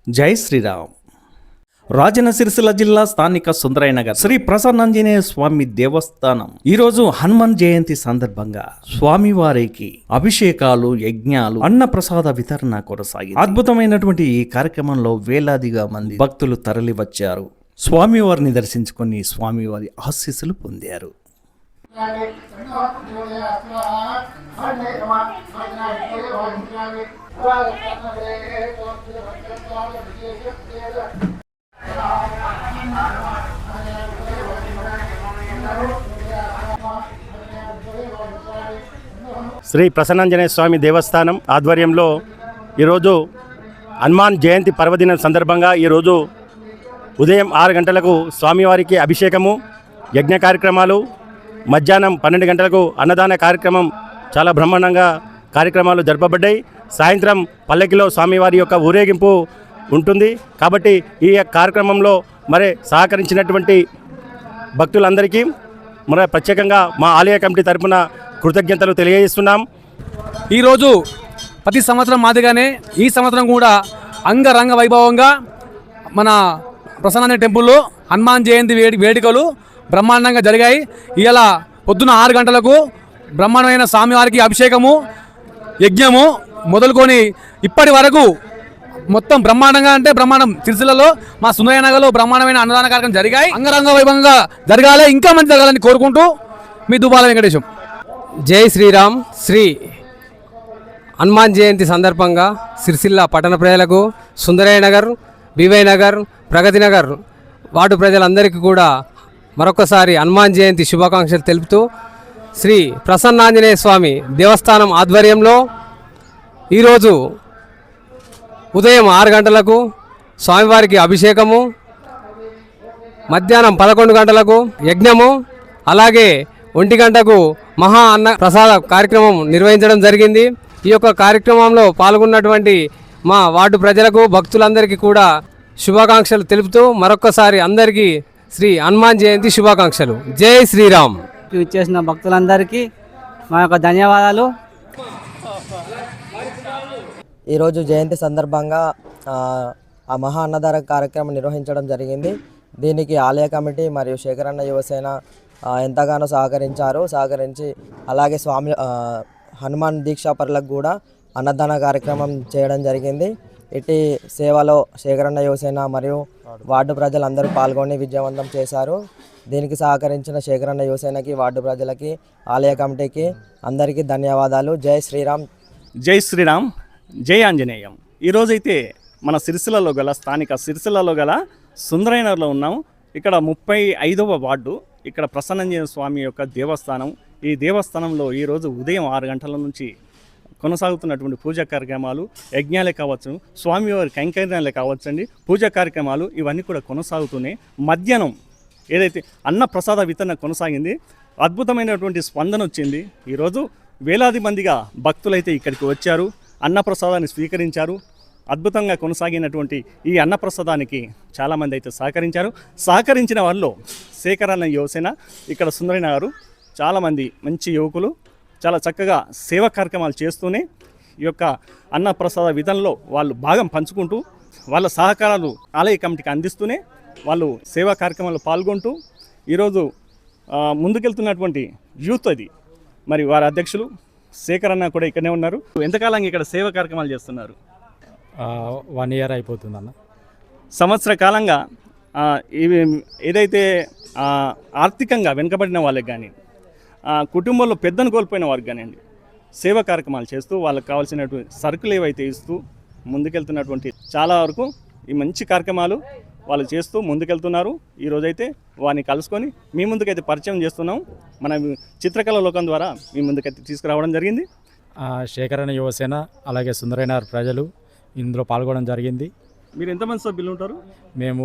జై శ్రీరామ్. రాజన్న సిరిసిల్ల జిల్లా స్థానిక సుందరయ్యనగర్ శ్రీ ప్రసన్నాంజనేయ స్వామి దేవస్థానం ఈరోజు హనుమాన్ జయంతి సందర్భంగా స్వామివారికి అభిషేకాలు, యజ్ఞాలు, అన్న ప్రసాద వితరణ కొనసాగింది. అద్భుతమైనటువంటి ఈ కార్యక్రమంలో వేలాదిగా మంది భక్తులు తరలి వచ్చారు. స్వామివారిని దర్శించుకొని స్వామివారి ఆశీస్సులు పొందారు. శ్రీ ప్రసన్నాంజనేయ స్వామి దేవస్థానం ఆధ్వర్యంలో ఈరోజు హనుమాన్ జయంతి పర్వదినం సందర్భంగా ఈరోజు ఉదయం 6 గంటలకు స్వామివారికి అభిషేకము, యజ్ఞ కార్యక్రమాలు, మధ్యాహ్నం 12 గంటలకు అన్నదాన కార్యక్రమం చాలా బ్రహ్మాండంగా కార్యక్రమాలు జరపబడ్డాయి. సాయంత్రం పల్లకిలో స్వామివారి యొక్క ఊరేగింపు ఉంటుంది. కాబట్టి ఈ కార్యక్రమంలో మరి సహకరించినటువంటి భక్తులందరికీ మరి ప్రత్యేకంగా మా ఆలయ కమిటీ తరపున కృతజ్ఞతలు తెలియజేస్తున్నాం. ఈరోజు ప్రతి సంవత్సరం మాదిరిగానే ఈ సంవత్సరం కూడా అంగరంగ వైభవంగా మన ప్రసన్నాంజనేయ టెంపుల్లో హనుమాన్ జయంతి వేడుకలు బ్రహ్మాండంగా జరిగాయి. ఇలా పొద్దున 6 గంటలకు బ్రహ్మాండమైన స్వామివారికి అభిషేకము, యజ్ఞము మొదలుకొని ఇప్పటి వరకు మొత్తం బ్రహ్మాండంగా అంటే బ్రహ్మాండం. సిరిసిల్లలో మా సుందరయ్యనగర్లో బ్రహ్మాండమైన అన్నదాన కార్యక్రమం జరిగాయి. అంగరంగ వైభవంగా జరగాలి, ఇంకా మంచి జరగాలని కోరుకుంటూ మీ దుబాల వెంకటేశం. జై శ్రీరామ్. శ్రీ హనుమాన్ జయంతి సందర్భంగా సిరిసిల్ల పట్టణ ప్రజలకు, సుందరయ్యనగర్, బీవై నగర్, ప్రగతి నగర్ వార్డు ప్రజలందరికీ కూడా మరొకసారి హనుమాన్ జయంతి శుభాకాంక్షలు తెలుపుతూ శ్రీ ప్రసన్నాంజనేయ స్వామి దేవస్థానం ఆధ్వర్యంలో ఈరోజు ఉదయం 6 గంటలకు స్వామివారికి అభిషేకము, మధ్యాహ్నం 11 గంటలకు యజ్ఞము, అలాగే 1 గంటకు మహా అన్న ప్రసాద కార్యక్రమం నిర్వహించడం జరిగింది. ఈ యొక్క కార్యక్రమంలో పాల్గొన్నటువంటి మా వార్డు ప్రజలకు, భక్తులందరికీ కూడా శుభాకాంక్షలు తెలుపుతూ మరొక్కసారి అందరికీ శ్రీ హనుమాన్ జయంతి శుభాకాంక్షలు. జై శ్రీరామ్. ఇచ్చేసిన భక్తులందరికీ మా యొక్క ధన్యవాదాలు. ఈరోజు జయంతి సందర్భంగా ఆ మహా అన్నదాన కార్యక్రమం నిర్వహించడం జరిగింది. దీనికి ఆలయ కమిటీ మరియు శేఖరన్న యువసేన ఎంతగానో సహకరించి అలాగే స్వామి హనుమాన్ దీక్షాపరులకు కూడా అన్నదాన కార్యక్రమం చేయడం జరిగింది. ఇటు సేవలో శేఖరన్న యువసేన మరియు వార్డు ప్రజలందరూ పాల్గొని విజయవంతం చేశారు. దీనికి సహకరించిన శేఖరన్న యువసేనకి, వార్డు ప్రజలకి, ఆలయ కమిటీకి అందరికీ ధన్యవాదాలు. జై శ్రీరామ్. జై శ్రీరామ్. జై ఆంజనేయం. ఈరోజైతే మన స్థానిక సిరిసిల్లలో గల సుందరయ్యనగర్లో ఉన్నాము. ఇక్కడ 35వ వార్డు, ఇక్కడ ప్రసన్నాంజనేయ స్వామి యొక్క దేవస్థానం. ఈ దేవస్థానంలో ఈరోజు ఉదయం 6 గంటల నుంచి కొనసాగుతున్నటువంటి పూజా కార్యక్రమాలు, యజ్ఞాలే కావచ్చు, స్వామివారి కైంకర్యాలే కావచ్చండి, పూజా కార్యక్రమాలు ఇవన్నీ కూడా కొనసాగుతూనే మధ్యాహ్నం ఏదైతే అన్న ప్రసాద వితరణ కొనసాగింది. అద్భుతమైనటువంటి స్పందన వచ్చింది. ఈరోజు వేలాది మందిగా భక్తులైతే ఇక్కడికి వచ్చారు, అన్నప్రసాదాన్ని స్వీకరించారు. అద్భుతంగా కొనసాగినటువంటి ఈ అన్నప్రసాదానికి చాలామంది అయితే సహకరించిన వాళ్ళు శేఖరన్న యువసేన, ఇక్కడ సుందరయ్యనగర్ చాలామంది మంచి యువకులు చాలా చక్కగా సేవా కార్యక్రమాలు చేస్తూనే ఈ యొక్క అన్నప్రసాద విధంలో వాళ్ళు భాగం పంచుకుంటూ వాళ్ళ సహకారాలు ఆలయ కమిటీకి అందిస్తూనే వాళ్ళు సేవా కార్యక్రమాల్లో పాల్గొంటూ ఈరోజు ముందుకెళ్తున్నటువంటి యూత్ అది. మరి వారి అధ్యక్షులు శేఖరన్న కూడా ఇక్కడనే ఉన్నారు. ఎంతకాలంగా ఇక్కడ సేవా కార్యక్రమాలు చేస్తున్నారు? 1 year అయిపోతుందన్న. సంవత్సర కాలంగా ఇవి ఏదైతే ఆర్థికంగా వెనుకబడిన వాళ్ళకి కానీ, కుటుంబంలో పెద్దను కోల్పోయిన వారికి కానివ్వండి, సేవా కార్యక్రమాలు చేస్తూ వాళ్ళకి కావాల్సినటువంటి సరుకులు ఏవైతే ఇస్తూ ముందుకెళ్తున్నటువంటి చాలా వరకు ఈ మంచి కార్యక్రమాలు వాళ్ళు చేస్తూ ముందుకెళ్తున్నారు. ఈరోజైతే వారిని కలుసుకొని మీ ముందుకైతే పరిచయం చేస్తున్నాం. మన చిత్రకళ లోకం ద్వారా మీ ముందుకైతే తీసుకురావడం జరిగింది. శేఖరన్న యువసేన అలాగే సుందరయ్యనగర్ ప్రజలు ఇందులో పాల్గొనడం జరిగింది. మీరు ఎంతమంది సభ్యులు ఉంటారు? మేము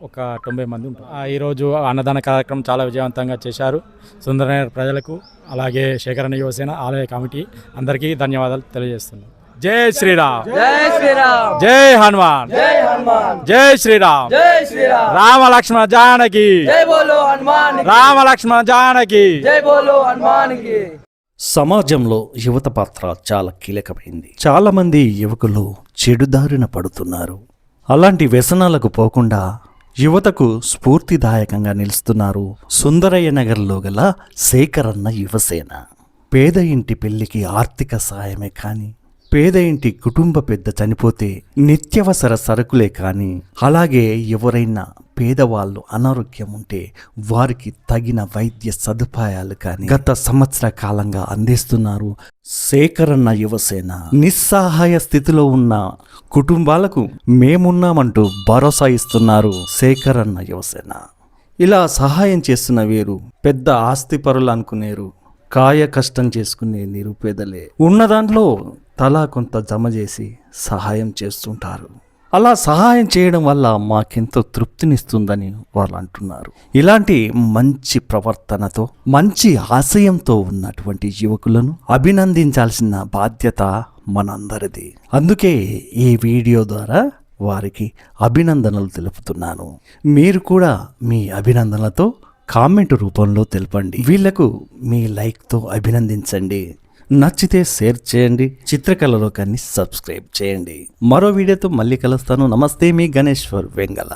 ఒక 90 మంది ఉంటాం. ఈరోజు అన్నదాన కార్యక్రమం చాలా విజయవంతంగా చేశారు. సుందరయ్యనగర్ ప్రజలకు అలాగే శేఖరన్న యువసేన ఆలయ కమిటీ అందరికీ ధన్యవాదాలు తెలియజేస్తున్నాం. జై శ్రీరామ్. జై శ్రీరామ్. జై హనుమాన్. జై హనుమాన్. జై శ్రీరామ్. జై శ్రీరామ్. రామ లక్ష్మణ జానకి. జై బోలో హనుమాన్. రామ లక్ష్మణ జానకి. జై బోలో హనుమాన్కి. సమాజంలో యువత పాత్ర చాలా కీలకమైంది. చాలామంది యువకులు చెడుదారిన పడుతున్నారు. అలాంటి వ్యసనాలకు పోకుండా యువతకు స్ఫూర్తిదాయకంగా నిలుస్తున్నారు సుందరయ్య నగర్లో గల శేఖరన్న యువసేన. పేద ఇంటి పెళ్లికి ఆర్థిక సాయమే కానీ, పేద ఇంటి కుటుంబ పెద్ద చనిపోతే నిత్యవసర సరుకులే కానీ, అలాగే ఎవరైనా పేదవాళ్ళు అనారోగ్యం ఉంటే వారికి తగిన వైద్య సదుపాయాలు కానీ గత సంవత్సర కాలంగా అందిస్తున్నారు శేఖరన్న యువసేన. నిస్సహాయ స్థితిలో ఉన్న కుటుంబాలకు మేమున్నామంటూ భరోసా ఇస్తున్నారు శేఖరన్న యువసేన. ఇలా సహాయం చేస్తున్న వీరు పెద్ద ఆస్తిపరులు అనుకునేరు, కాయ కష్టం చేసుకునే నిరుపేదలే. ఉన్న దాంట్లో తలా కొంత జమ చేసి సహాయం చేస్తుంటారు. అలా సహాయం చేయడం వల్ల మాకెంతో తృప్తినిస్తుందని వాళ్ళు అంటున్నారు. ఇలాంటి మంచి ప్రవర్తనతో మంచి ఆశయంతో ఉన్నటువంటి యువకులను అభినందించాల్సిన బాధ్యత మనందరిది. అందుకే ఈ వీడియో ద్వారా వారికి అభినందనలు తెలుపుతున్నాను. మీరు కూడా మీ అభినందనలతో కామెంట్ రూపంలో తెలపండి. వీళ్లకు మీ లైక్తో అభినందించండి. నచ్చితే షేర్ చేయండి. చిత్రకళలోకాన్ని సబ్స్క్రైబ్ చేయండి. మరో వీడియోతో మళ్ళీ కలుస్తాను. నమస్తే, మీ గణేశ్వర్ వెంగళ.